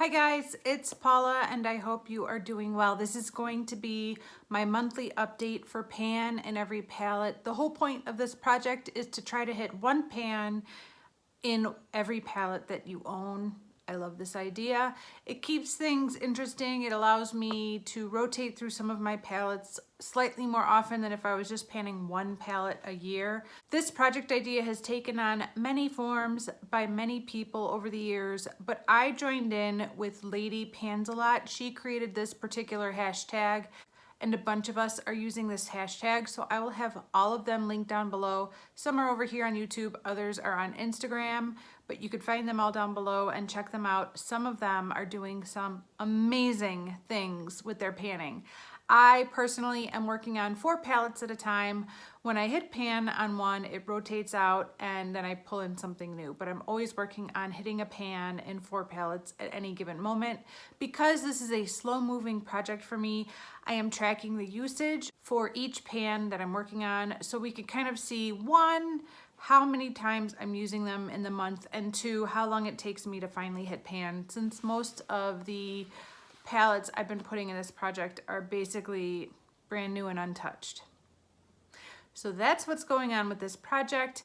Hi guys, it's Paula and I hope you are doing well. This is going to be my monthly update for pan in every palette. The whole point of this project is to try to hit one pan in every palette that you own. I love this idea. It keeps things interesting. It allows me to rotate through some of my palettes slightly more often than if I was just panning one palette a year. This project idea has taken on many forms by many people over the years, but I joined in with Lady Pans a Lot. She created this particular hashtag and a bunch of us are using this hashtag, so I will have all of them linked down below. Some are over here on YouTube, others are on Instagram, but you could find them all down below and check them out. Some of them are doing some amazing things with their panning. I personally am working on 4 palettes at a time. When I hit pan on one, it rotates out and then I pull in something new. But I'm always working on hitting a pan in 4 palettes at any given moment. Because this is a slow moving project for me, I am tracking the usage for each pan that I'm working on so we can kind of see, 1, how many times I'm using them in the month, and 2, how long it takes me to finally hit pan, since most of the palettes I've been putting in this project are basically brand new and untouched. So that's what's going on with this project.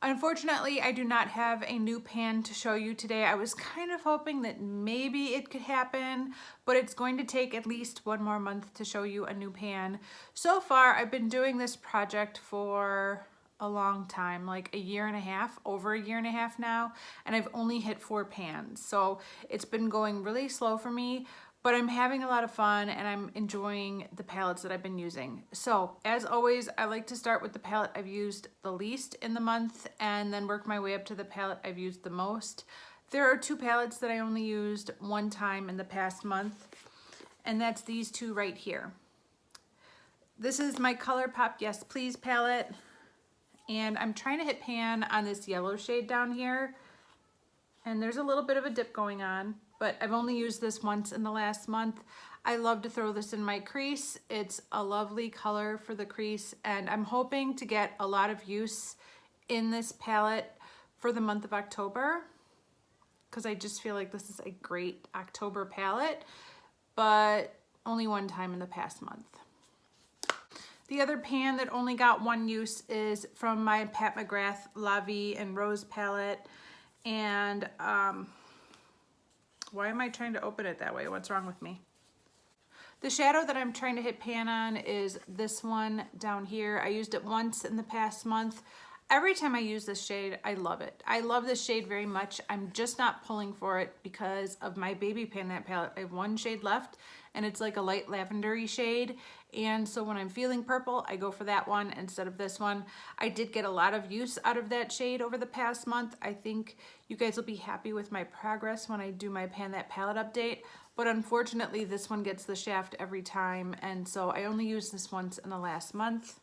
Unfortunately, I do not have a new pan to show you today. I was kind of hoping that maybe it could happen, but it's going to take at least 1 more month to show you a new pan. So far, I've been doing this project for a long time, like a year and a half, over a year and a half now, and I've only hit 4 pans. So it's been going really slow for me, but I'm having a lot of fun and I'm enjoying the palettes that I've been using. So as always, I like to start with the palette I've used the least in the month and then work my way up to the palette I've used the most. There are 2 palettes that I only used 1 time in the past month, and that's these 2 right here. This is my ColourPop Yes Please palette, and I'm trying to hit pan on this yellow shade down here, and there's a little bit of a dip going on, but I've only used this once in the last month. I love to throw this in my crease. It's a lovely color for the crease, and I'm hoping to get a lot of use in this palette for the month of October, because I just feel like this is a great October palette, but only 1 time in the past month. The other pan that only got 1 use is from my Pat McGrath La Vie and Rose palette. And why am I trying to open it that way? What's wrong with me? The shadow that I'm trying to hit pan on is this one down here. I used it once in the past month. Every time I use this shade, I love it. I love this shade very much. I'm just not pulling for it because of my baby pan that palette. I have 1 shade left and it's like a light lavendery shade. And so when I'm feeling purple, I go for that one instead of this one. I did get a lot of use out of that shade over the past month. I think you guys will be happy with my progress when I do my Pan That Palette update. But unfortunately, this one gets the shaft every time. And so I only used this once in the last month.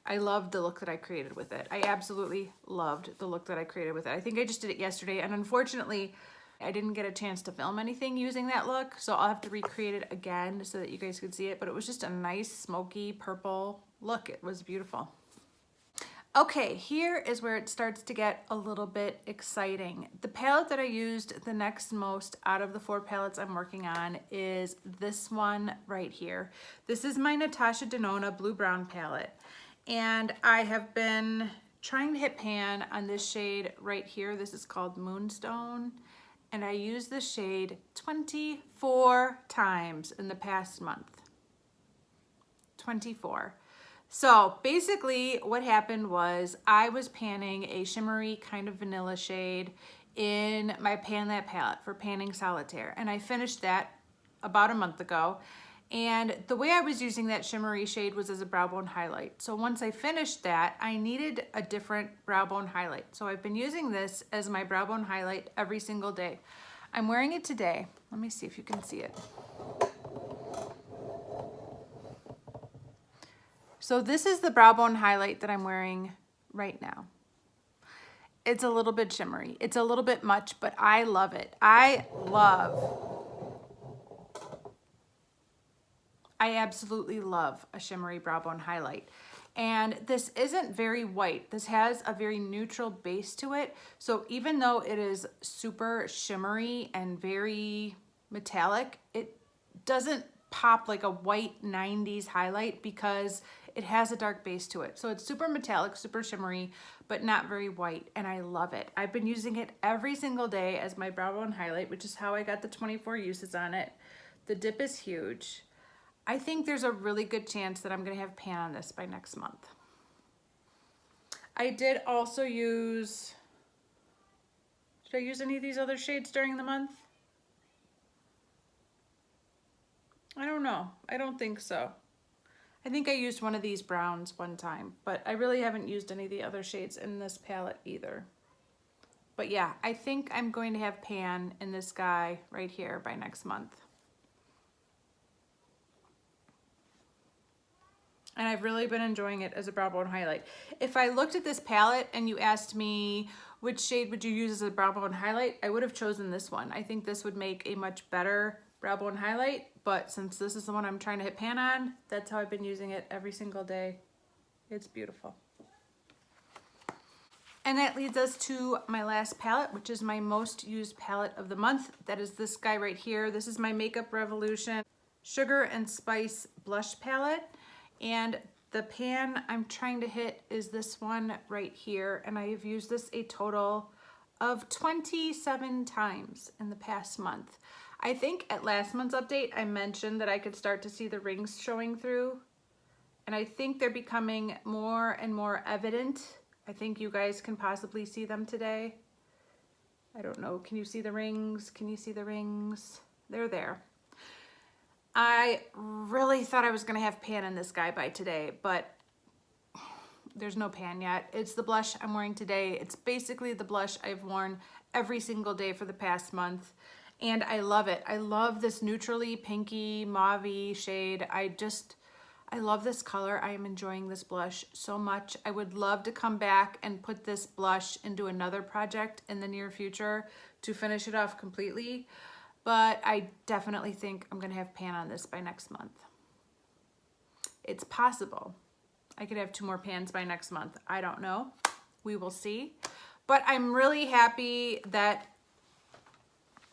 I loved the look that I created with it. I absolutely loved the look that I created with it. I think I just did it yesterday, and unfortunately, I didn't get a chance to film anything using that look, so I'll have to recreate it again so that you guys could see it, but it was just a nice smoky purple look. It was beautiful. Okay, here is where it starts to get a little bit exciting. The palette that I used the next most out of the 4 palettes I'm working on is this one right here. This is my Natasha Denona Blue Brown palette. And I have been trying to hit pan on this shade right here. This is called Moonstone. And I used this shade 24 times in the past month. 24. So basically what happened was I was panning a shimmery kind of vanilla shade in my Pan That palette for panning solitaire. And I finished that about a month ago. And the way I was using that shimmery shade was as a brow bone highlight. So once I finished that, I needed a different brow bone highlight. So I've been using this as my brow bone highlight every single day. I'm wearing it today. Let me see if you can see it. So this is the brow bone highlight that I'm wearing right now. It's a little bit shimmery. It's a little bit much, but I love it. I absolutely love a shimmery brow bone highlight. And this isn't very white. This has a very neutral base to it. So even though it is super shimmery and very metallic, it doesn't pop like a white 90s highlight because it has a dark base to it. So it's super metallic, super shimmery, but not very white, and I love it. I've been using it every single day as my brow bone highlight, which is how I got the 24 uses on it. The dip is huge. I think there's a really good chance that I'm gonna have pan on this by next month. I did also use, did I use any of these other shades during the month? I don't know. I don't think so. I think I used one of these browns one time, but I really haven't used any of the other shades in this palette either. But yeah, I think I'm going to have pan in this guy right here by next month. And I've really been enjoying it as a brow bone highlight. If I looked at this palette and you asked me which shade would you use as a brow bone highlight, I would have chosen this one. I think this would make a much better brow bone highlight, but since this is the one I'm trying to hit pan on, that's how I've been using it every single day. It's beautiful. And that leads us to my last palette, which is my most used palette of the month. That is this guy right here. This is my Makeup Revolution Sugar and Spice Blush Palette. And the pan I'm trying to hit is this one right here. And I have used this a total of 27 times in the past month. I think at last month's update, I mentioned that I could start to see the rings showing through. And I think they're becoming more and more evident. I think you guys can possibly see them today. I don't know, can you see the rings? Can you see the rings? They're there. I really thought I was gonna have pan in this guy by today, but there's no pan yet. It's the blush I'm wearing today. It's basically the blush I've worn every single day for the past month. And I love it. I love this neutrally pinky, mauve-y shade. I love this color. I am enjoying this blush so much. I would love to come back and put this blush into another project in the near future to finish it off completely. But I definitely think I'm gonna have pan on this by next month. It's possible. I could have 2 more pans by next month. I don't know. We will see. But I'm really happy that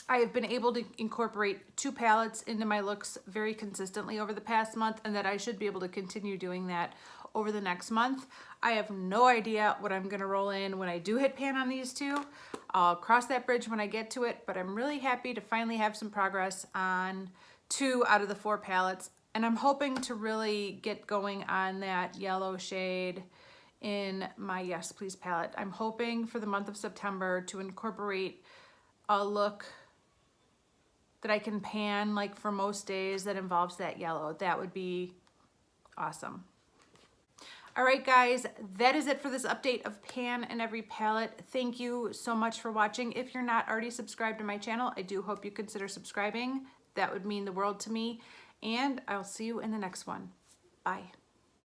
I have been able to incorporate 2 palettes into my looks very consistently over the past month, and that I should be able to continue doing that over the next month. I have no idea what I'm gonna roll in when I do hit pan on these 2. I'll cross that bridge when I get to it, but I'm really happy to finally have some progress on 2 out of the 4 palettes. And I'm hoping to really get going on that yellow shade in my Yes Please palette. I'm hoping for the month of September to incorporate a look that I can pan like for most days that involves that yellow. That would be awesome. All right, guys, that is it for this update of pan in every palette. Thank you so much for watching. If you're not already subscribed to my channel, I do hope you consider subscribing. That would mean the world to me. And I'll see you in the next one. Bye.